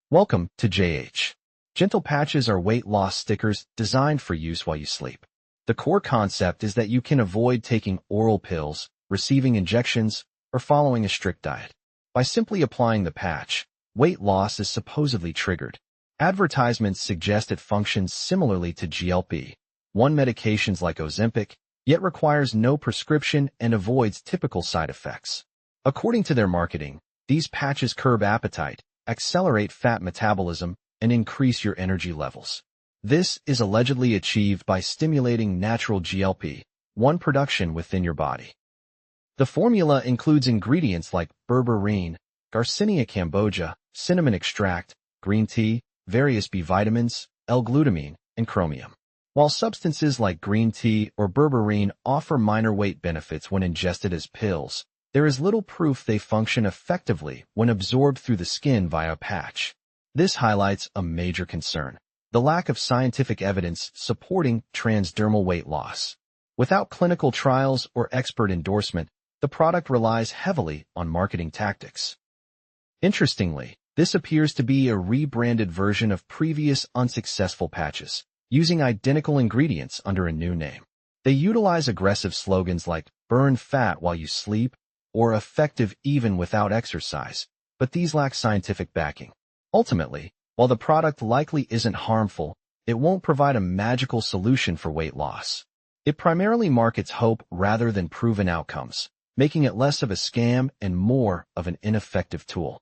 Welcome to JH. Gentle patches are weight loss stickers designed for use while you sleep. The core concept is that you can avoid taking oral pills, receiving injections, or following a strict diet. By simply applying the patch, weight loss is supposedly triggered. Advertisements suggest it functions similarly to GLP-1 medications like Ozempic, yet requires no prescription and avoids typical side effects. According to their marketing, these patches curb appetite, accelerate fat metabolism, and increase your energy levels. This is allegedly achieved by stimulating natural GLP-1 production within your body. The formula includes ingredients like berberine, Garcinia cambogia, cinnamon extract, green tea, various B vitamins, L-glutamine, and chromium. While substances like green tea or berberine offer minor weight benefits when ingested as pills, there is little proof they function effectively when absorbed through the skin via a patch. This highlights a major concern: the lack of scientific evidence supporting transdermal weight loss. Without clinical trials or expert endorsement, the product relies heavily on marketing tactics. Interestingly, this appears to be a rebranded version of previous unsuccessful patches, using identical ingredients under a new name. They utilize aggressive slogans like "burn fat while you sleep" or "effective even without exercise," but these lack scientific backing. Ultimately, while the product likely isn't harmful, it won't provide a magical solution for weight loss. It primarily markets hope rather than proven outcomes, making it less of a scam and more of an ineffective tool.